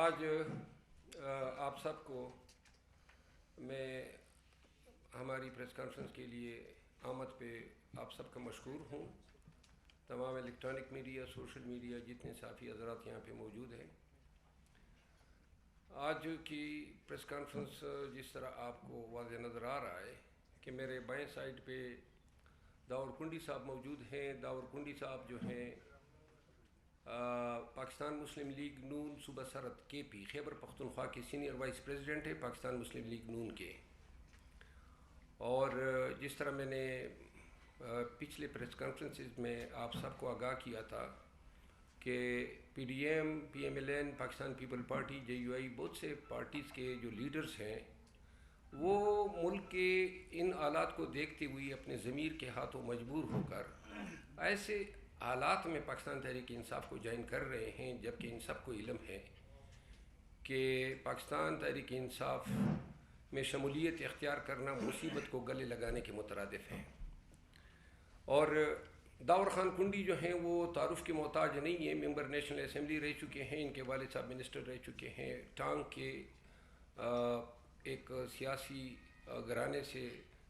آج آپ سب کو میں ہماری پریس کانفرنس کے لیے آمد پہ آپ سب کا مشکور ہوں. تمام الیکٹرانک میڈیا، سوشل میڈیا، جتنے صحافی حضرات یہاں پہ موجود ہیں. آج کی پریس کانفرنس جس طرح آپ کو واضح نظر آ رہا ہے کہ میرے بائیں سائڈ پہ داور کنڈی صاحب موجود ہیں. داور کنڈی صاحب جو ہیں پاکستان مسلم لیگ نون صوبہ سرحد کے پی خیبر پختونخوا کے سینئر وائس پریزیڈنٹ ہے پاکستان مسلم لیگ نون کے. اور جس طرح میں نے پچھلے پریس کانفرنسز میں آپ سب کو آگاہ کیا تھا کہ P D M, P M L N, Pakistan people party, J U I, بہت سے پارٹیز کے جو لیڈرز ہیں وہ ملک کے ان حالات کو دیکھتے ہوئے اپنے ضمیر کے ہاتھوں مجبور ہو کر ایسے حالات میں پاکستان تحریک انصاف کو جوائن کر رہے ہیں، جبکہ ان سب کو علم ہے کہ پاکستان تحریک انصاف میں شمولیت اختیار کرنا مصیبت کو گلے لگانے کے مترادف ہے. اور داور خان کنڈی جو ہیں وہ تعارف کے محتاج نہیں ہیں. ممبر نیشنل اسمبلی رہ چکے ہیں، ان کے والد صاحب منسٹر رہ چکے ہیں. ٹانگ کے ایک سیاسی گھرانے سے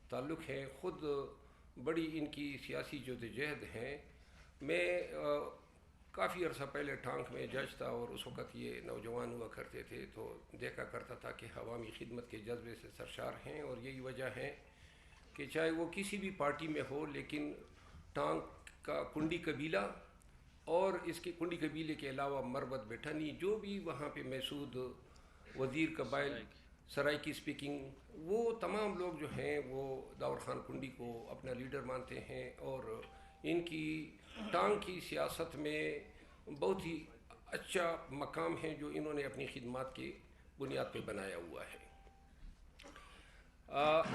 تعلق ہے. خود بڑی ان کی سیاسی جدوجہد ہیں. میں کافی عرصہ پہلے ٹانک میں جج تھا اور اس وقت یہ نوجوان ہوا کرتے تھے تو دیکھا کرتا تھا کہ عوامی خدمت کے جذبے سے سرشار ہیں. اور یہی وجہ ہے کہ چاہے وہ کسی بھی پارٹی میں ہو لیکن ٹانک کا کنڈی قبیلہ اور اس کے کنڈی قبیلے کے علاوہ مربت بٹھنی جو بھی وہاں پہ محسود وزیر قبائل سرائکی اسپیکنگ، وہ تمام لوگ جو ہیں وہ داور خان کنڈی کو اپنا لیڈر مانتے ہیں. اور ان کی ٹانگ کی سیاست میں بہت ہی اچھا مقام ہے جو انہوں نے اپنی خدمات کی بنیاد پہ بنایا ہوا ہے.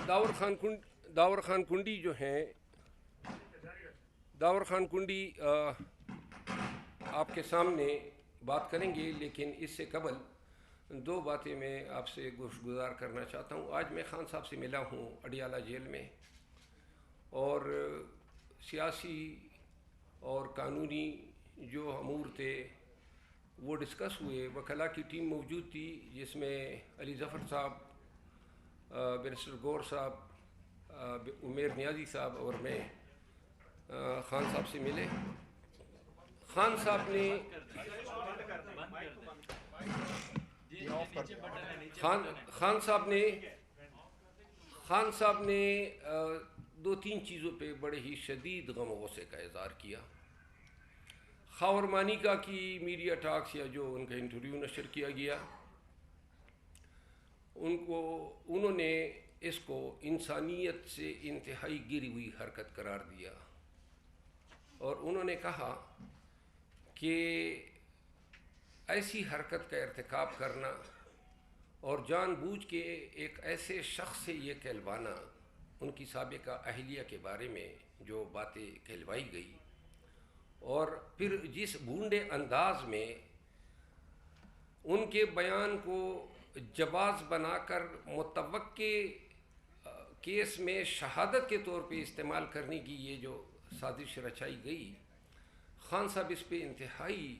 داور خان کنڈی جو ہیں، داور خان کنڈی آپ کے سامنے بات کریں گے، لیکن اس سے قبل دو باتیں میں آپ سے گزار کرنا چاہتا ہوں. آج میں خان صاحب سے ملا ہوں اڈیالہ جیل میں، اور سیاسی اور قانونی جو امور تھے وہ ڈسکس ہوئے. وکلاء کی ٹیم موجود تھی جس میں علی ظفر صاحب، بیرسٹر گور صاحب، عمیر نیازی صاحب اور میں خان صاحب سے ملے. خان صاحب نے دو تین چیزوں پہ بڑے ہی شدید غم و غصے کا اظہار کیا. خاور مانیکا کی میڈیا ٹاکس یا جو ان کا انٹرویو نشر کیا گیا، انہوں نے اس کو انسانیت سے انتہائی گری ہوئی حرکت قرار دیا. اور انہوں نے کہا کہ ایسی حرکت کا ارتکاب کرنا اور جان بوجھ کے ایک ایسے شخص سے یہ کہلوانا، ان کی سابقہ اہلیہ کے بارے میں جو باتیں کہلوائی گئی، اور پھر جس بھونڈے انداز میں ان کے بیان کو جواز بنا کر متوقع کیس میں شہادت کے طور پہ استعمال کرنے کی یہ جو سازش رچائی گئی، خان صاحب اس پہ انتہائی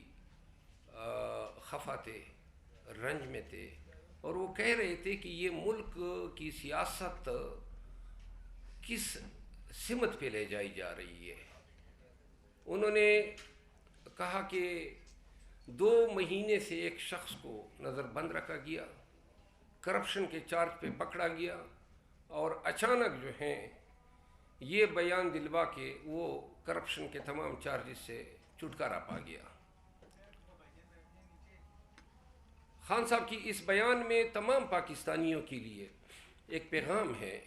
خفا تھے، رنج میں تھے. اور وہ کہہ رہے تھے کہ یہ ملک کی سیاست کس سمت پہ لے جائی جا رہی ہے. انہوں نے کہا کہ 2 مہینے سے ایک شخص کو نظر بند رکھا گیا، کرپشن کے چارج پہ پکڑا گیا، اور اچانک جو ہیں یہ بیان دلوا کے وہ کرپشن کے تمام چارجز سے چھٹکارا پا گیا. خان صاحب کی اس بیان میں تمام پاکستانیوں کے لیے ایک پیغام ہے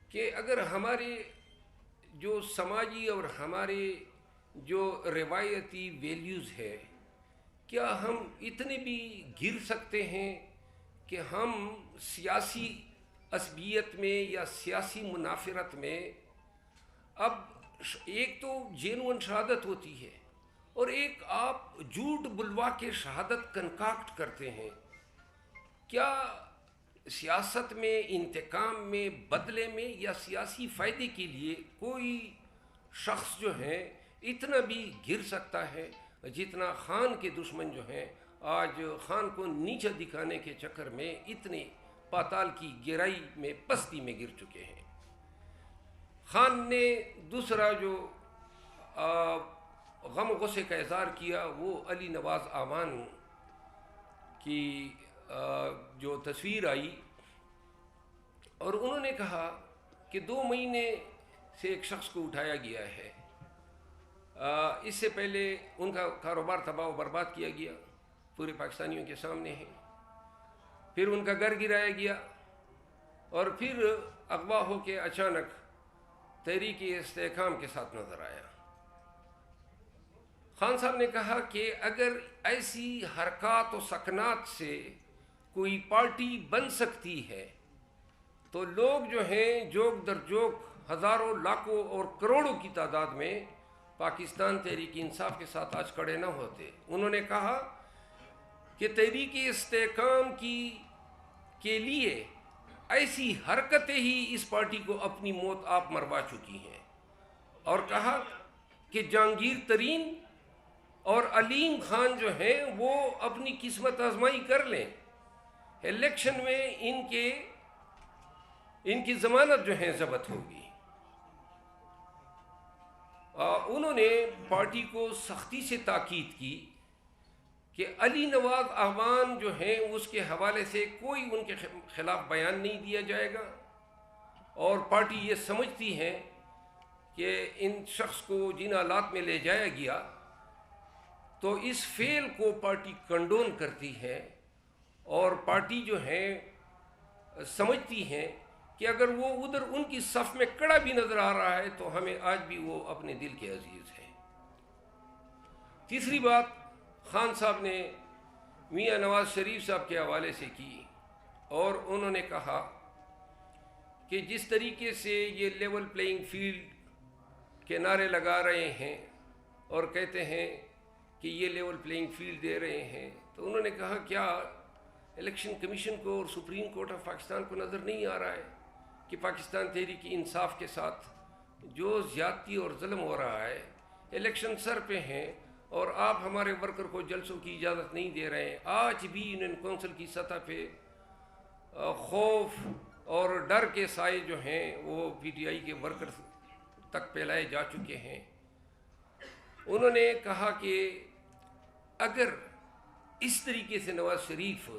کہ اگر ہمارے جو سماجی اور ہمارے جو روایتی ویلیوز ہے، کیا ہم اتنے بھی گر سکتے ہیں کہ ہم سیاسی عصبیت میں یا سیاسی منافرت میں، اب ایک تو جینون شہادت ہوتی ہے اور ایک آپ جھوٹ بلوا کے شہادت کنکاکٹ کرتے ہیں، کیا سیاست میں، انتقام میں، بدلے میں یا سیاسی فائدے کے لیے کوئی شخص جو ہے اتنا بھی گر سکتا ہے جتنا خان کے دشمن جو ہیں آج خان کو نیچا دکھانے کے چکر میں اتنے پاتال کی گہرائی میں پستی میں گر چکے ہیں۔ خان نے دوسرا جو غم و غصے کا اظہار کیا وہ علی نواز اعوان کی جو تصویر آئی، اور انہوں نے کہا کہ 2 مہینے سے ایک شخص کو اٹھایا گیا ہے، اس سے پہلے ان کا کاروبار تباہ و برباد کیا گیا، پورے پاکستانیوں کے سامنے ہے، پھر ان کا گھر گرایا گیا، اور پھر اغوا ہو کے اچانک تحریک استحکام کے ساتھ نظر آیا۔ خان صاحب نے کہا کہ اگر ایسی حرکات و سکنات سے کوئی پارٹی بن سکتی ہے تو لوگ جو ہیں جوک در جوک ہزاروں لاکھوں اور کروڑوں کی تعداد میں پاکستان تحریک انصاف کے ساتھ آج کھڑے نہ ہوتے۔ انہوں نے کہا کہ تحریک استحکام کے لیے ایسی حرکتیں ہی اس پارٹی کو اپنی موت آپ مروا چکی ہیں، اور کہا کہ جہانگیر ترین اور علیم خان جو ہیں وہ اپنی قسمت آزمائی کر لیں، الیکشن میں ان کی ضمانت جو ہے ضبط ہوگی۔ انہوں نے پارٹی کو سختی سے تاکید کی کہ علی نواز اعوان جو ہیں اس کے حوالے سے کوئی ان کے خلاف بیان نہیں دیا جائے گا، اور پارٹی یہ سمجھتی ہے کہ ان شخص کو جن حالات میں لے جایا گیا تو اس فعل کو پارٹی کنڈون کرتی ہے، اور پارٹی جو ہے سمجھتی ہے کہ اگر وہ ادھر ان کی صف میں کڑا بھی نظر آ رہا ہے تو ہمیں آج بھی وہ اپنے دل کے عزیز ہیں۔ تیسری بات خان صاحب نے میاں نواز شریف صاحب کے حوالے سے کی، اور انہوں نے کہا کہ جس طریقے سے یہ لیول پلینگ فیلڈ کے نعرے لگا رہے ہیں اور کہتے ہیں کہ یہ لیول پلینگ فیلڈ دے رہے ہیں، تو انہوں نے کہا کیا الیکشن کمیشن کو اور سپریم کورٹ آف پاکستان کو نظر نہیں آ رہا ہے کہ پاکستان تحریک انصاف کے ساتھ جو زیادتی اور ظلم ہو رہا ہے، الیکشن سر پہ ہیں اور آپ ہمارے ورکر کو جلسوں کی اجازت نہیں دے رہے ہیں۔ آج بھی یونین کونسل کی سطح پہ خوف اور ڈر کے سائے جو ہیں وہ پی ٹی آئی کے ورکر تک پھیلائے جا چکے ہیں۔ انہوں نے کہا کہ اگر اس طریقے سے نواز شریف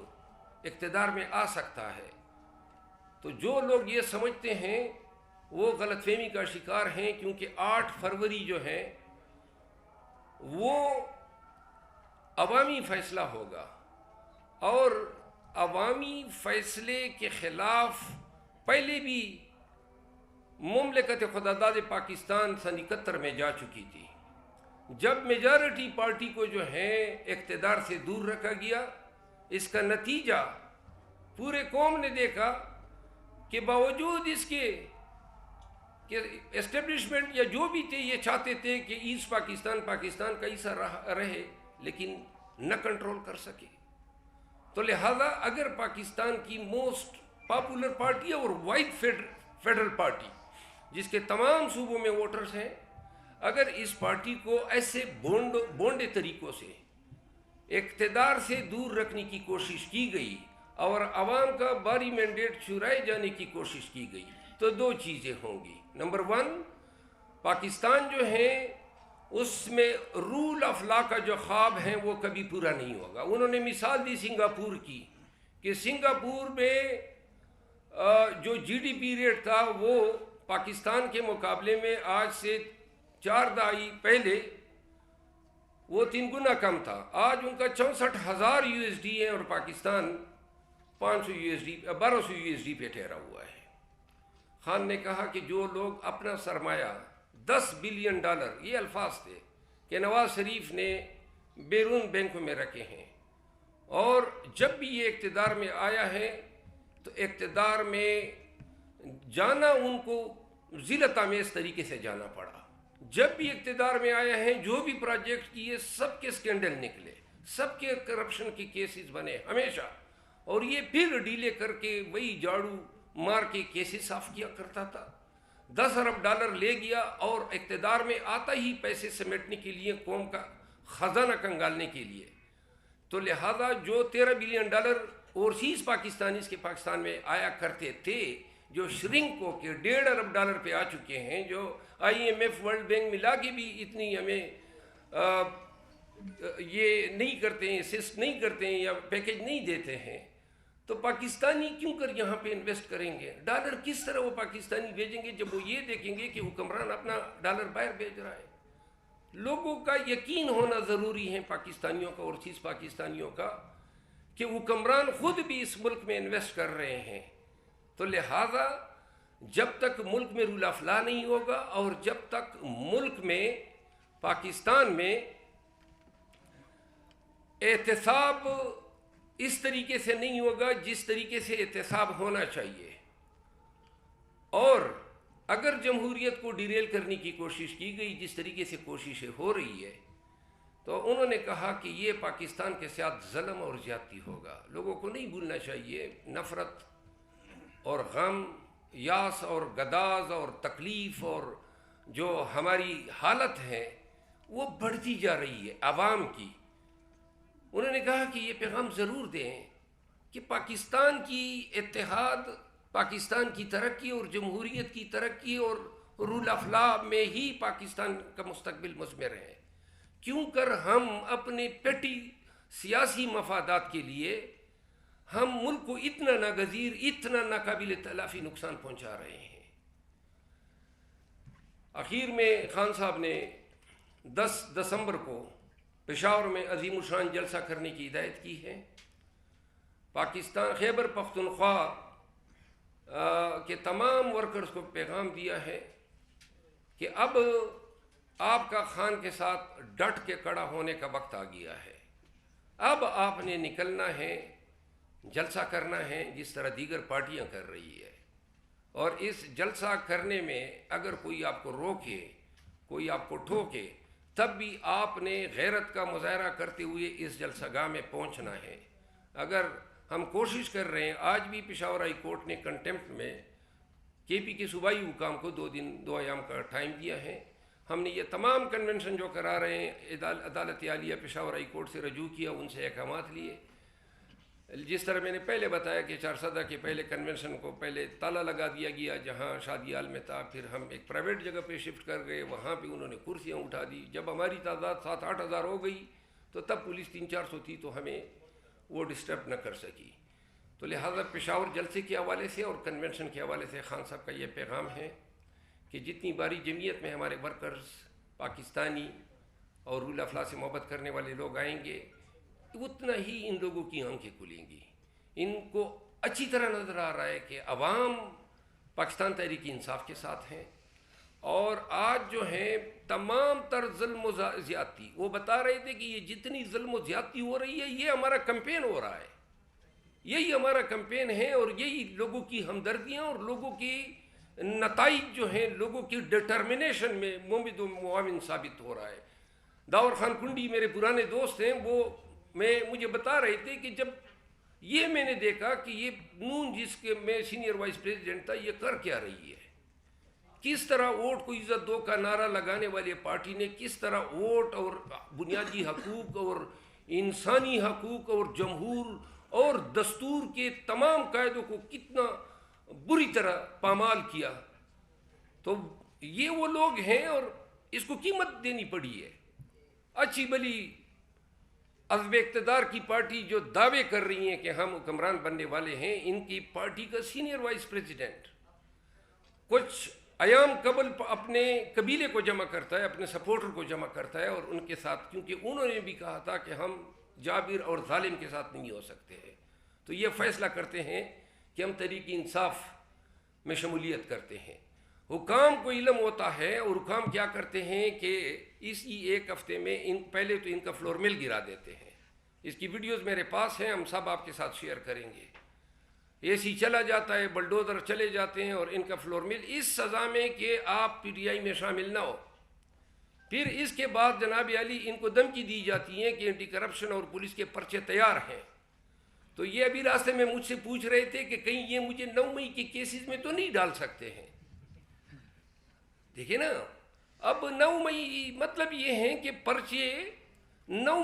اقتدار میں آ سکتا ہے تو جو لوگ یہ سمجھتے ہیں وہ غلط فہمی کا شکار ہیں، کیونکہ 8 فروری جو ہے وہ عوامی فیصلہ ہوگا، اور عوامی فیصلے کے خلاف پہلے بھی مملکت خداداد پاکستان سن 71 میں جا چکی تھی، جب میجارٹی پارٹی کو جو ہے اقتدار سے دور رکھا گیا۔ اس کا نتیجہ پورے قوم نے دیکھا کہ باوجود اس کے کہ اسٹیبلشمنٹ یا جو بھی تھے یہ چاہتے تھے کہ ایسٹ پاکستان کا حصہ رہے، لیکن نہ کنٹرول کر سکے۔ تو لہذا اگر پاکستان کی موسٹ پاپولر پارٹی اور وائڈ فیڈرل پارٹی جس کے تمام صوبوں میں ووٹرز ہیں، اگر اس پارٹی کو ایسے بونڈے طریقوں سے اقتدار سے دور رکھنے کی کوشش کی گئی اور عوام کا باری مینڈیٹ چرائے جانے کی کوشش کی گئی تو 2 چیزیں ہوں گی۔ نمبر 1، پاکستان جو ہے اس میں رول آف لا کا جو خواب ہے وہ کبھی پورا نہیں ہوگا۔ انہوں نے مثال دی سنگاپور کی کہ سنگاپور میں جو جی ڈی پی ریٹ تھا وہ پاکستان کے مقابلے میں آج سے 4 دہائی پہلے وہ 3 گنا کم تھا۔ آج ان کا 64,000 USD ہے اور پاکستان 1200 USD پہ ٹھہرا ہوا ہے۔ خان نے کہا کہ جو لوگ اپنا سرمایہ $10 بلین یہ الفاظ تھے کہ نواز شریف نے بیرون بینکوں میں رکھے ہیں، اور جب بھی یہ اقتدار میں آیا ہے تو اقتدار میں جانا ان کو ذلت آمیز طریقے سے جانا پڑا۔ جب بھی اقتدار میں آیا ہے جو بھی پروجیکٹ کیے سب کے سکینڈل نکلے، سب کے کرپشن کے کیسز بنے ہمیشہ، اور یہ پھر ڈیلے کر کے وہی جھاڑو مار کے کیسز صاف کیا کرتا تھا۔ $10 ارب لے گیا اور اقتدار میں آتا ہی پیسے سمیٹنے کے لیے، قوم کا خزانہ کنگالنے کے لیے۔ تو لہذا جو $13 بلین اوورسیز پاکستانیز کے پاکستان میں آیا کرتے تھے، جو شرنک ہو کے $1.5 ارب پہ آ چکے ہیں، جو IMF ورلڈ بینک ملا کے بھی اتنی ہمیں یہ نہیں کرتے ہیں، اسسٹ نہیں کرتے ہیں یا پیکیج نہیں دیتے ہیں، تو پاکستانی کیوں کر یہاں پہ انویسٹ کریں گے؟ ڈالر کس طرح وہ پاکستانی بھیجیں گے جب وہ یہ دیکھیں گے کہ حکمران اپنا ڈالر باہر بھیج رہا ہے؟ لوگوں کا یقین ہونا ضروری ہے، پاکستانیوں کا اور چیز پاکستانیوں کا، کہ حکمران خود بھی اس ملک میں انویسٹ کر رہے ہیں۔ تو لہذا جب تک ملک میں رول آف لا نہیں ہوگا اور جب تک ملک میں پاکستان میں احتساب اس طریقے سے نہیں ہوگا جس طریقے سے احتساب ہونا چاہیے، اور اگر جمہوریت کو ڈیریل کرنے کی کوشش کی گئی جس طریقے سے کوششیں ہو رہی ہے، تو انہوں نے کہا کہ یہ پاکستان کے ساتھ ظلم اور زیادتی ہوگا۔ لوگوں کو نہیں بھولنا چاہیے، نفرت اور غم، یاس اور گداز اور تکلیف اور جو ہماری حالت ہے وہ بڑھتی جا رہی ہے عوام کی۔ انہوں نے کہا کہ یہ پیغام ضرور دیں کہ پاکستان کی اتحاد، پاکستان کی ترقی اور جمہوریت کی ترقی اور رول آف لا میں ہی پاکستان کا مستقبل مثمر ہے، کیوں کر ہم اپنے پیٹی سیاسی مفادات کے لیے ہم ملک کو اتنا ناگزیر، اتنا ناقابل تلافی نقصان پہنچا رہے ہیں۔ آخر میں خان صاحب نے 10 دسمبر کو پشاور میں عظیم الشان جلسہ کرنے کی ہدایت کی ہے۔ پاکستان خیبر پختونخوا کے تمام ورکرز کو پیغام دیا ہے کہ اب آپ کا خان کے ساتھ ڈٹ کے کھڑا ہونے کا وقت آ گیا ہے۔ اب آپ نے نکلنا ہے، جلسہ کرنا ہے جس طرح دیگر پارٹیاں کر رہی ہے، اور اس جلسہ کرنے میں اگر کوئی آپ کو روکے، کوئی آپ کو ٹھوکے، تب بھی آپ نے غیرت کا مظاہرہ کرتے ہوئے اس جلسہ گاہ میں پہنچنا ہے۔ اگر ہم کوشش کر رہے ہیں، آج بھی پشاور ہائی کورٹ نے کنٹیمپٹ میں KP کے صوبائی حکام کو 2 ایام کا ٹائم دیا ہے۔ ہم نے یہ تمام کنونشن جو کرا رہے ہیں عدالت عالیہ پشاور ہائی کورٹ سے رجوع کیا، ان سے احکامات لیے۔ جس طرح میں نے پہلے بتایا کہ 4 کے پہلے کنونشن کو پہلے تالا لگا دیا گیا جہاں شادی حال میں تھا، پھر ہم ایک پرائیویٹ جگہ پہ شفٹ کر گئے، وہاں پہ انہوں نے کرسیاں اٹھا دی۔ جب ہماری تعداد 7-8 ہزار ہو گئی تو تب پولیس 300-400 تھی تو ہمیں وہ ڈسٹرب نہ کر سکی۔ تو لہٰذا پشاور جلسے کے حوالے سے اور کنونشن کے حوالے سے خان صاحب کا یہ پیغام ہے کہ جتنی باری جمعیت میں ہمارے ورکرز پاکستانی اور رول آف لا سے محبت کرنے والے لوگ آئیں گے، اتنا ہی ان لوگوں کی آنکھیں کھلیں گی۔ ان کو اچھی طرح نظر آ رہا ہے کہ عوام پاکستان تحریک انصاف کے ساتھ ہیں، اور آج جو ہیں تمام تر ظلم و زیادتی، وہ بتا رہے تھے کہ یہ جتنی ظلم و زیادتی ہو رہی ہے یہ ہمارا کمپین ہو رہا ہے، یہی ہمارا کمپین ہے، اور یہی لوگوں کی ہمدردیاں اور لوگوں کی نتائج جو ہیں، لوگوں کی ڈٹرمنیشن میں مومد و معاون ثابت ہو رہا ہے۔ داور خان کنڈی میرے پرانے دوست ہیں، وہ مجھے بتا رہے تھے کہ جب یہ میں نے دیکھا کہ یہ نون جس کے میں سینئر وائس پریزیڈنٹ تھا، یہ کر کیا رہی ہے، کس طرح ووٹ کو عزت دو کا نعرہ لگانے والی پارٹی نے کس طرح ووٹ اور بنیادی حقوق اور انسانی حقوق اور جمہور اور دستور کے تمام قاعدوں کو کتنا بری طرح پامال کیا۔ تو یہ وہ لوگ ہیں اور اس کو قیمت دینی پڑی ہے۔ اچھی بلی عزم اقتدار کی پارٹی جو دعوے کر رہی ہیں کہ ہم حکمران بننے والے ہیں، ان کی پارٹی کا سینئر وائس پریزیڈنٹ کچھ ایام قبل اپنے قبیلے کو جمع کرتا ہے، اپنے سپورٹر کو جمع کرتا ہے، اور ان کے ساتھ، کیونکہ انہوں نے بھی کہا تھا کہ ہم جابر اور ظالم کے ساتھ نہیں ہو سکتے ہیں، تو یہ فیصلہ کرتے ہیں کہ ہم تحریک انصاف میں شمولیت کرتے ہیں۔ حکام کو علم ہوتا ہے، اور حکام کیا کرتے ہیں کہ اسی ایک ہفتے میں پہلے تو ان کا فلور مل گرا دیتے ہیں۔ اس کی ویڈیوز میرے پاس ہیں، ہم سب آپ کے ساتھ شیئر کریں گے۔ AC چلا جاتا ہے، بلڈوزر چلے جاتے ہیں، اور ان کا فلور مل اس سزا میں کہ آپ PTI میں شامل نہ ہو۔ پھر اس کے بعد جناب علی ان کو دھمکی دی جاتی ہے کہ اینٹی کرپشن اور پولیس کے پرچے تیار ہیں۔ تو یہ ابھی راستے میں مجھ سے پوچھ رہے تھے کہ کہیں یہ مجھے 9 مئی کے کیسز میں تو نہیں ڈال سکتے ہیں۔ دیکھیں نا، اب 9 مئی مطلب یہ ہیں کہ پرچے 9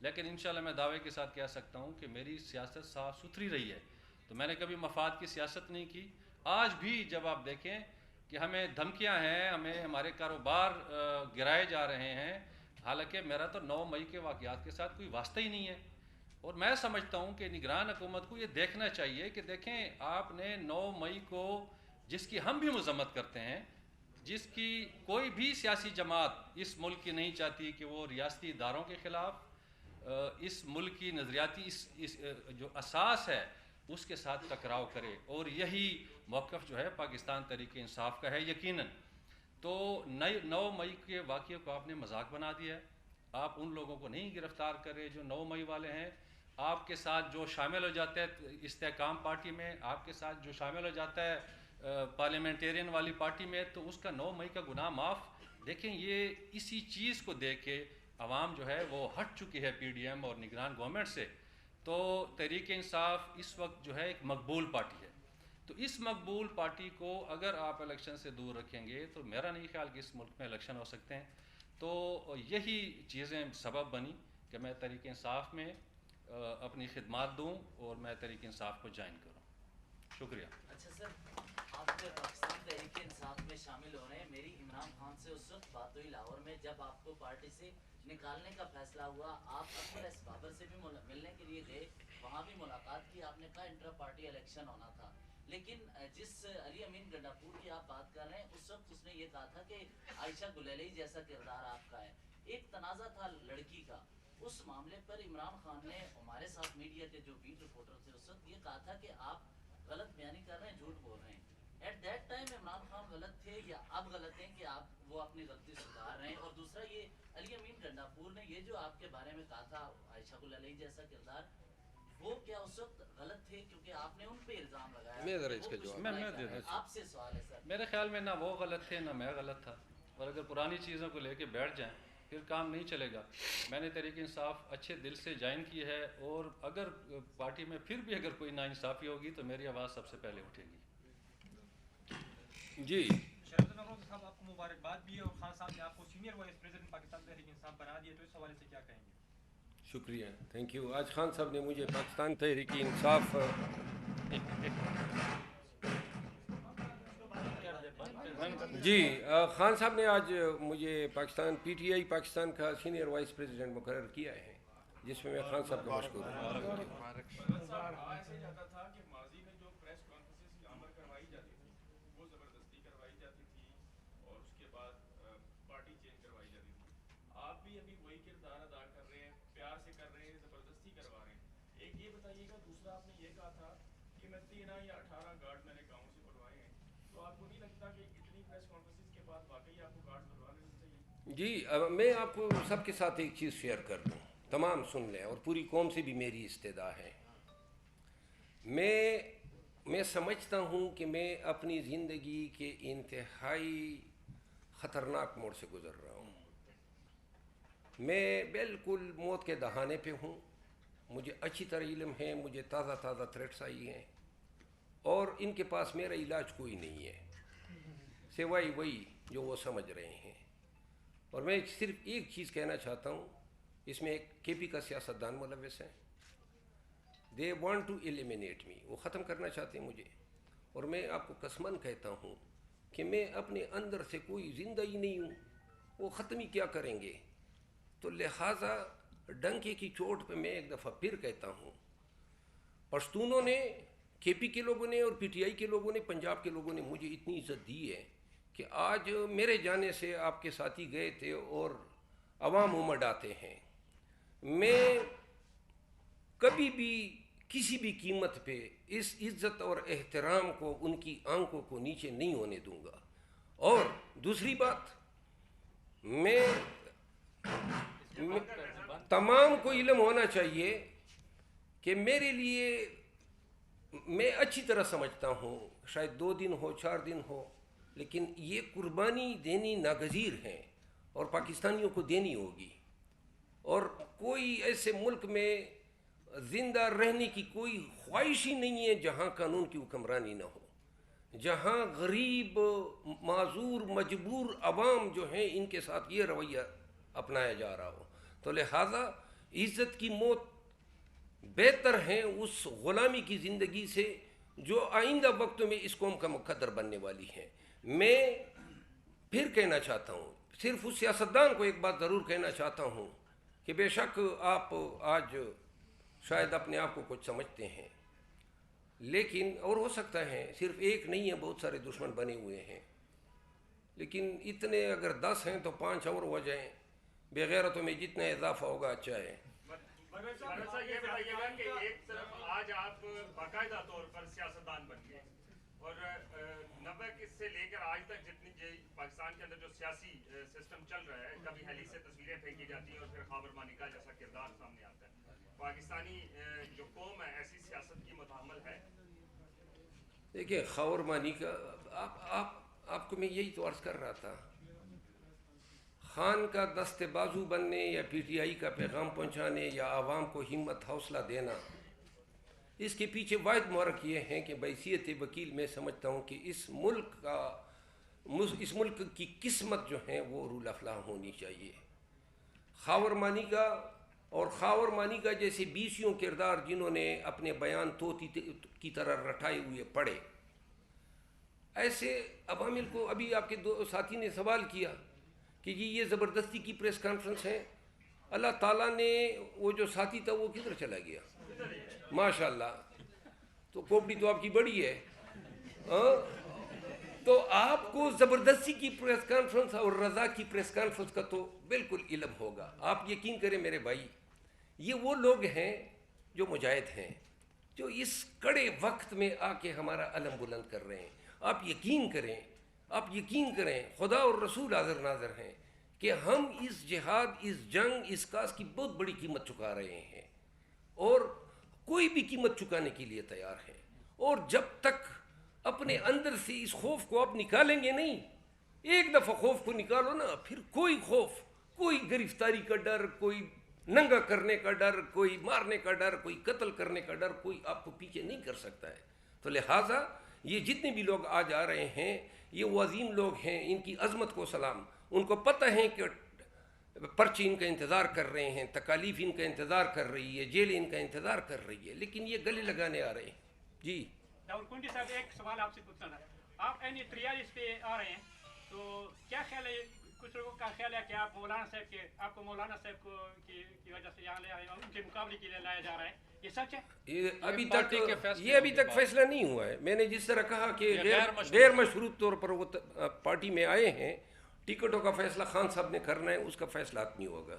لیکن انشاءاللہ میں دعوے کے ساتھ کہہ سکتا ہوں کہ میری سیاست صاف ستھری رہی ہے. تو میں نے کبھی مفاد کی سیاست نہیں کی. آج بھی جب آپ دیکھیں کہ ہمیں دھمکیاں ہیں, ہمیں ہمارے کاروبار گرائے جا رہے ہیں, حالانکہ میرا تو 9 مئی کے واقعات کے ساتھ کوئی واسطہ ہی نہیں ہے. اور میں سمجھتا ہوں کہ نگران حکومت کو یہ دیکھنا چاہیے کہ دیکھیں آپ نے 9 مئی کو, جس کی ہم بھی مذمت کرتے ہیں, جس کی کوئی بھی سیاسی جماعت اس ملک کی نہیں چاہتی کہ وہ ریاستی اداروں کے خلاف اس ملک کی نظریاتی اس جو اساس ہے اس کے ساتھ ٹکراؤ کرے, اور یہی موقف جو ہے پاکستان تحریک انصاف کا ہے یقیناً. تو 9 مئی کے واقعے کو آپ نے مذاق بنا دیا ہے. آپ ان لوگوں کو نہیں گرفتار کرے جو 9 مئی والے ہیں. آپ کے ساتھ جو شامل ہو جاتا ہے استحکام پارٹی میں, آپ کے ساتھ جو شامل ہو جاتا ہے پارلیمنٹیرین والی پارٹی میں, تو اس کا 9 مئی کا گناہ معاف. دیکھیں یہ اسی چیز کو دیکھ کے عوام جو ہے وہ ہٹ چکی ہے پی ڈی ایم اور نگران گورنمنٹ سے. تو تحریک انصاف اس وقت جو ہے ایک مقبول پارٹی ہے. تو اس مقبول پارٹی کو اگر آپ الیکشن سے دور رکھیں گے تو میرا نہیں خیال کہ اس ملک میں الیکشن ہو سکتے ہیں. تو یہی چیزیں سبب بنی کہ میں تحریک انصاف میں اپنی خدمات دوں اور میں تحریک انصاف کو جوائن کروں. شکریہ. اچھا سر, آپ پاکستان تحریک انصاف میں شامل ہو رہے ہیں. میری عمران خان سے اس وقت بات ہوئی لاہور میں جب آپ کو پارٹی سے نکالنے کا فیصلہ ہوا. آپ اکبر ایس بابر سے بھی ملنے کے لیے گئے, وہاں بھی ملاقات کی. آپ نے کہا انٹر پارٹی الیکشن ہونا تھا, لیکن جس علی امین گنڈاپور کی آپ بات کر رہے ہیں اس وقت اس نے یہ کہا تھا کہ عائشہ گلیلی جیسا کردار آپ کا ہے. ایک تنازع تھا لڑکی کا, اس معاملے پر عمران خان نے ہمارے ساتھ میڈیا کے جو بیٹ رپورٹر تھے اس وقت یہ کہا تھا کہ آپ غلط بیانی کر رہے ہیں, جھوٹ بول رہے ہیں. At that time Imran Khan غلط تھے یا اب غلط ہیں کہ آپ وہ اپنی غلطی سدھار رہے ہیں؟ اور دوسرا یہ علی امین گنڈاپور نے یہ جو آپ کے بارے میں کہا تھا عائشہ گلیلی جیسا کردار, وہ کیا اس وقت غلط تھے کیونکہ آپ نے ان پہ الزام لگایا؟ میں ذرا اس کا جواب میں دے دوں. آپ سے سوال ہے سر. میرے خیال میں نہ وہ غلط تھے نہ میں غلط تھا, اور اگر پرانی چیزوں کو لے کے بیٹھ جائیں پھر کام نہیں چلے گا. میں نے تحریک انصاف اچھے دل سے جوائن کی ہے, اور اگر پارٹی میں پھر بھی اگر کوئی ناانصافی ہوگی تو میری آواز سب سے پہلے اٹھے گی. جی شہباز نوروز صاحب, آپ کو مبارکباد بھی ہے, اور خان صاحب نے آپ کو senior vice president Pakistan Tehreek Insaf بنا دیا, تو اس حوالے سے کیا کہیں گے؟ شکریہ, تھینک یو. آج خان صاحب نے مجھے پاکستان تحریک انصاف جی خان صاحب نے آج مجھے Pakistan P T I Pakistan کا سینئر وائس پریزیڈنٹ مقرر کیا ہے, جس میں خان صاحب کا مشکور ہوں. جی میں آپ کو سب کے ساتھ ایک چیز شیئر کر دوں, تمام سن لیں, اور پوری قوم سے بھی میری استدعا ہے. میں سمجھتا ہوں کہ میں اپنی زندگی کے انتہائی خطرناک موڑ سے گزر رہا ہوں. میں بالکل موت کے دہانے پہ ہوں. مجھے اچھی طرح علم ہے, مجھے تازہ تھریٹس آئی ہیں, اور ان کے پاس میرا علاج کوئی نہیں ہے سوائے وہی جو وہ سمجھ رہے ہیں. اور میں صرف ایک چیز کہنا چاہتا ہوں, اس میں ایک کے پی کا سیاستدان ملوث ہیں. دے وانٹ ٹو ایلیمینیٹ می, وہ ختم کرنا چاہتے ہیں مجھے. اور میں آپ کو قسماً کہتا ہوں کہ میں اپنے اندر سے کوئی زندہ ہی نہیں ہوں, وہ ختم ہی کیا کریں گے. تو لہٰذا ڈنکے کی چوٹ پہ میں ایک دفعہ پھر کہتا ہوں, پشتونوں نے, کے پی کے لوگوں نے اور پی ٹی آئی کے لوگوں نے, پنجاب کے لوگوں نے مجھے اتنی عزت دی ہے کہ آج میرے جانے سے آپ کے ساتھی گئے تھے اور عوام امڑ آتے ہیں. میں کبھی بھی کسی بھی قیمت پہ اس عزت اور احترام کو, ان کی آنکھوں کو نیچے نہیں ہونے دوں گا. اور دوسری بات, میں تمام کو علم ہونا چاہیے کہ میرے لیے, میں اچھی طرح سمجھتا ہوں, شاید 2 دن ہو 4 دن ہو, لیکن یہ قربانی دینی ناگزیر ہے اور پاکستانیوں کو دینی ہوگی. اور کوئی ایسے ملک میں زندہ رہنے کی کوئی خواہش ہی نہیں ہے جہاں قانون کی حکمرانی نہ ہو, جہاں غریب, معذور, مجبور عوام جو ہیں ان کے ساتھ یہ رویہ اپنایا جا رہا ہو. تو لہٰذا عزت کی موت بہتر ہیں اس غلامی کی زندگی سے جو آئندہ وقتوں میں اس قوم کا مقدر بننے والی ہیں. میں پھر کہنا چاہتا ہوں, صرف اس سیاستدان کو ایک بات ضرور کہنا چاہتا ہوں کہ بے شک آپ آج شاید اپنے آپ کو کچھ سمجھتے ہیں, لیکن اور ہو سکتا ہے صرف ایک نہیں ہے, بہت سارے دشمن بنے ہوئے ہیں, لیکن اتنے اگر 10 ہیں تو 5 اور ہو جائیں, بغیرتوں میں جتنا اضافہ ہوگا اچھا ہے. یہ بتائیے گا کہ ایک طرف آج آپ باقاعدہ طور پر سیاستدان بن گئے اور 90 سے لے کر آج تک جتنی پاکستان کے اندر جو سیاسی سسٹم چل رہا ہے, کبھی ہیلی سے تصویریں پھینکی جاتی ہیں اور پھر خاور مانیکا جیسا کردار سامنے آتا ہے. پاکستانی جو قوم ہے ایسی سیاست کی متحمل ہے؟ دیکھیں خاور مانیکا, آپ کو میں یہی تو عرض کر رہا تھا, خان کا دست بازو بننے یا پی ٹی آئی کا پیغام پہنچانے یا عوام کو ہمت حوصلہ دینا, اس کے پیچھے واحد محرک یہ ہیں کہ بحیثیت وکیل میں سمجھتا ہوں کہ اس ملک کی قسمت جو ہیں وہ رول افلاح ہونی چاہیے. خاور مانیکا اور خاور مانیکا جیسے 20 کردار جنہوں نے اپنے بیان طوطی کی طرح رٹائے ہوئے پڑھے, ایسے عوامل کو, ابھی آپ کے 2 ساتھی نے سوال کیا کہ جی یہ زبردستی کی پریس کانفرنس ہے, اللہ تعالیٰ نے وہ جو ساتھی تھا وہ کدھر چلا گیا ماشاء اللہ, تو کوپڑی تو آپ کی بڑی ہے, تو آپ کو زبردستی کی پریس کانفرنس اور رضا کی پریس کانفرنس کا تو بالکل علم ہوگا. آپ یقین کریں میرے بھائی, یہ وہ لوگ ہیں جو مجاہد ہیں, جو اس کڑے وقت میں آ کے ہمارا علم بلند کر رہے ہیں. آپ یقین کریں خدا اور رسول حاضر ناظر ہیں کہ ہم اس جہاد, اس جنگ, اس کاس کی بہت بڑی قیمت چکا رہے ہیں اور کوئی بھی قیمت چکانے کے لیے تیار ہیں. اور جب تک اپنے اندر سے اس خوف کو آپ نکالیں گے نہیں, ایک دفعہ خوف کو نکالو نا, پھر کوئی خوف, کوئی گرفتاری کا ڈر, کوئی ننگا کرنے کا ڈر, کوئی مارنے کا ڈر, کوئی قتل کرنے کا ڈر, کوئی آپ کو پیچھے نہیں کر سکتا ہے. تو لہٰذا یہ جتنے بھی لوگ آج آ رہے ہیں یہ وہ عظیم لوگ ہیں, ان کی عظمت کو سلام. ان کو پتہ ہے کہ پرچے ان کا انتظار کر رہے ہیں, تکالیف ان کا انتظار کر رہی ہے, جیل ان کا انتظار کر رہی ہے, لیکن یہ گلے لگانے آ رہے ہیں. جی راول کنڈی صاحب, ایک سوال آپ سے پوچھنا تھا. آپ این43 پہ آ رہے ہیں تو کیا خیال ہے, کچھ لوگوں کا خیال ہے کہ آپ کو مولانا صاحب کو کی وجہ سے یہاں لے آئے اور ان کے مقابلے کے لیے لایا جا رہا ہے, یہ سچ ہے؟ یہ ابھی تک فیصلہ نہیں ہوا ہے. میں نے جس طرح کہا کہ غیر مشروط طور پر وہ پارٹی میں آئے ہیں, ٹکٹوں کا فیصلہ خان صاحب نے کرنا ہے, اس کا فیصلہ حتمی ہوگا.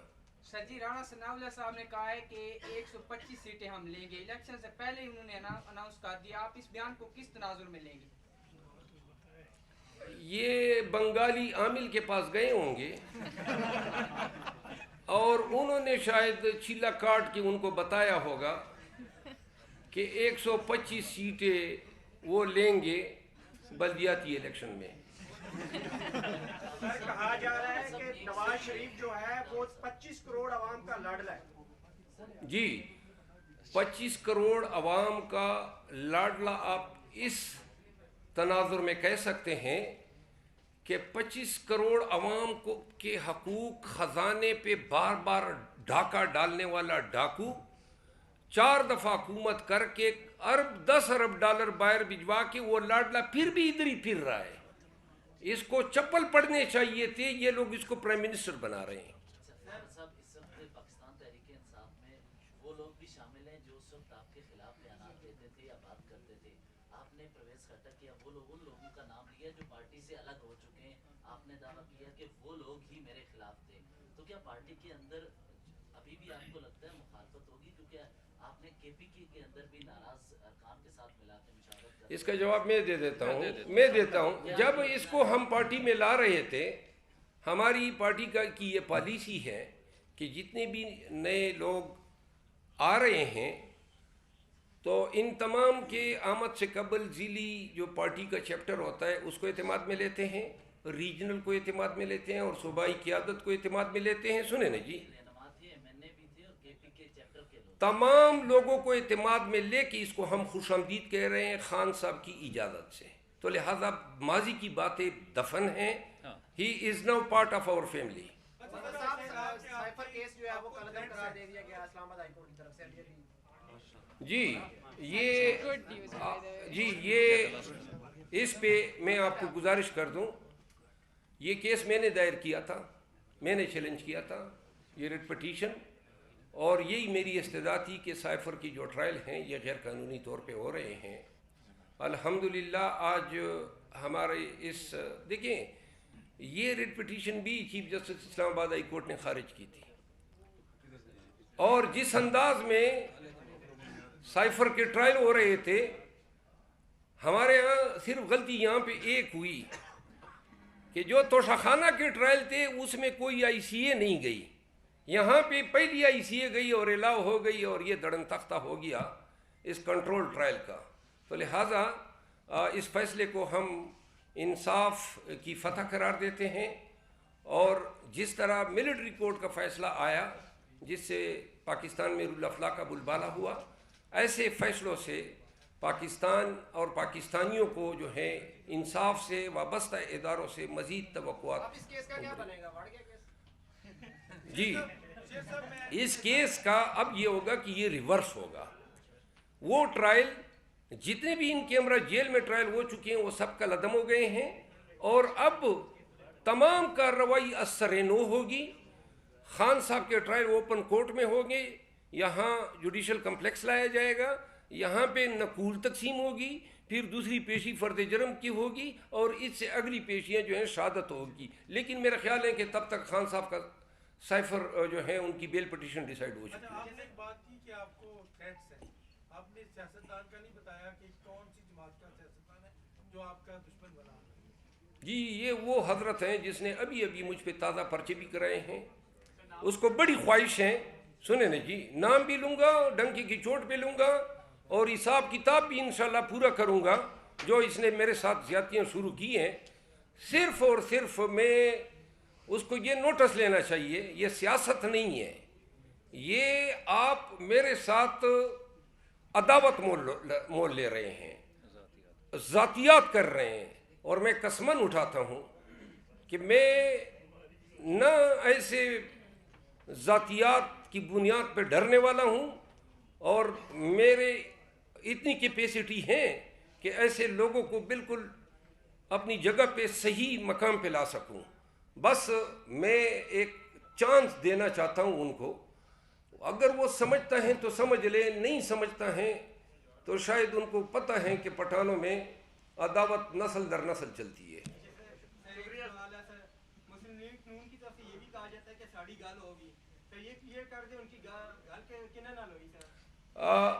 سر جی, رانا ثناء اللہ صاحب نے کہا ہے کہ 125 سیٹیں ہم لیں گے, الیکشن سے پہلے انہوں نے اناؤنس کر دیا. آپ اس بیان کو کس تناظر میں لیں گے؟ یہ بنگالی عامل کے پاس گئے ہوں گے اور انہوں نے شاید چیلا کاٹ کے ان کو بتایا ہوگا کہ 125 سیٹیں وہ لیں گے بلدیاتی الیکشن میں. کہا جا رہا ہے کہ نواز شریف جو ہے وہ 25 کروڑ عوام کا لاڈلا ہے. جی 25 کروڑ عوام کا لاڈلا آپ اس تناظر میں کہہ سکتے ہیں کہ 25 کروڑ عوام کو کے حقوق خزانے پہ بار بار ڈھاکہ ڈالنے والا ڈاکو 4 دفعہ حکومت کر کے 10 ارب ڈالر باہر بھجوا کے وہ لاڈلا پھر بھی ادھر ہی پھر رہا ہے. اس کو چپل پڑنے چاہیے تھے, یہ لوگ اس کو پرائم منسٹر بنا رہے ہیں. صاحب اس وقت پاکستان تحریک انصاف میں وہ لوگ بھی شامل ہیں جو اس وقت آپ کے خلاف بیانات دیتے تھے یا بات کرتے تھے. آپ نے پرویز خٹک یا وہ لوگ ان لوگوں کا نام لیا جو پارٹی سے الگ ہو چکے ہیں. آپ نے دعویٰ کیا کہ وہ لوگ ہی میرے خلاف تھے. تو کیا پارٹی کے اندر ابھی بھی آپ کو لگتا ہے مخالفت ہوگی, کیونکہ آپ نے کے پی کے اندر بھی ناراض ارکان کے ساتھ ملا کے مشاورت کر. اس کا جواب میں دیتا ہوں. جب اس کو ہم پارٹی میں لا رہے تھے, ہماری پارٹی کی یہ پالیسی ہے کہ جتنے بھی نئے لوگ آ رہے ہیں تو ان تمام کے آمد سے قبل ضلعی جو پارٹی کا چیپٹر ہوتا ہے اس کو اعتماد میں لیتے ہیں, ریجنل کو اعتماد میں لیتے ہیں اور صوبائی قیادت کو اعتماد میں لیتے ہیں. سنیں نا جی, تمام لوگوں کو اعتماد میں لے کے اس کو ہم خوش آمدید کہہ رہے ہیں خان صاحب کی اجازت سے. تو لہذا ماضی کی باتیں دفن ہیں. He is now part of our family. Cipher case جو ہے وہ کالعدم قرار دے دیا گیا اسلام آباد ہائی کورٹ کی طرف سے ابھی یہ اس پہ میں آپ کو گزارش کر دوں، یہ کیس میں نے دائر کیا تھا، میں نے چیلنج کیا تھا یہ ریٹ پٹیشن، اور یہی میری استدعا تھی کہ سائفر کی جو ٹرائل ہیں یہ غیر قانونی طور پہ ہو رہے ہیں۔ الحمدللہ آج ہمارے اس دیکھیں یہ ریٹ پٹیشن بھی چیف جسٹس اسلام آباد ہائی کورٹ نے خارج کی تھی، اور جس انداز میں سائفر کے ٹرائل ہو رہے تھے، ہمارے ہاں صرف غلطی یہاں پہ ایک ہوئی کہ جو توشاخانہ کے ٹرائل تھے اس میں کوئی آئی سی اے نہیں گئی، یہاں پہ پہلی آئی سی اے گئی اور الاؤ ہو گئی اور یہ دڑن تختہ ہو گیا اس کنٹرول ٹرائل کا۔ تو لہٰذا اس فیصلے کو ہم انصاف کی فتح قرار دیتے ہیں، اور جس طرح ملٹری کورٹ کا فیصلہ آیا جس سے پاکستان میں رول آف لا کا بلبالہ ہوا، ایسے فیصلوں سے پاکستان اور پاکستانیوں کو جو ہے انصاف سے وابستہ اداروں سے مزید توقعات۔ اب اس کیس کا کیا بنے گا؟ بڑھ گیا کیس؟ جی اس کیس کا اب یہ ہوگا کہ یہ ریورس ہوگا، وہ ٹرائل جتنے بھی ان کیمرہ جیل میں ٹرائل ہو چکے ہیں وہ سب کا لدم ہو گئے ہیں، اور اب تمام کارروائی اثر نو ہوگی۔ خان صاحب کے ٹرائل اوپن کورٹ میں ہوں گے، یہاں جوڈیشل کمپلیکس لایا جائے گا، یہاں پہ نقول تقسیم ہوگی، پھر دوسری پیشی فرد جرم کی ہوگی، اور اس سے اگلی پیشیاں جو ہیں شہادت ہوگی۔ لیکن میرا خیال ہے کہ تب تک خان صاحب کا سائفر جو ہے ان کی بیل پٹیشن ڈیسائیڈ ہو چکی ہے۔ آپ نے ایک بات کی کہ آپ کو تھریٹس ہیں، آپ نے سیاستدان کا نہیں بتایا کہ کون سی جماعت کا سیاستدان ہے جو آپ کا دشمن بنا۔ جی یہ وہ حضرت ہیں جس نے ابھی مجھ پہ تازہ پرچے بھی کرائے ہیں، اس کو بڑی خواہش ہیں، سنیں نا جی، نام بھی لوں گا، ڈنکی کی چوٹ پہ لوں گا، اور حساب کتاب بھی انشاءاللہ پورا کروں گا جو اس نے میرے ساتھ زیادتیاں شروع کی ہیں۔ صرف اور صرف میں اس کو یہ نوٹس لینا چاہیے، یہ سیاست نہیں ہے، یہ آپ میرے ساتھ عداوت مول لے رہے ہیں، ذاتیات کر رہے ہیں، اور میں قسمن اٹھاتا ہوں کہ میں نہ ایسے ذاتیات کی بنیاد پہ ڈرنے والا ہوں، اور میرے اتنی کیپیسٹی ہیں کہ ایسے لوگوں کو بالکل اپنی جگہ پہ صحیح مقام پہ لا سکوں۔ بس میں ایک چانس دینا چاہتا ہوں ان کو، اگر وہ سمجھتا ہیں تو سمجھ لیں، نہیں سمجھتا ہیں تو شاید ان کو پتہ ہے کہ پٹھانوں میں عداوت نسل در نسل چلتی ہے۔ مسلم لیگ نون کی طرف سے یہ بھی کہا جاتا ہے کہ ساڑی گال ہوگی، تو یہ کلیئر کر دیں ان کی گال کے نہ ہوگی سر؟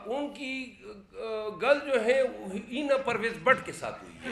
ان کی گل جو ہے اینا پرویز بٹ کے ساتھ ہوئی ہے۔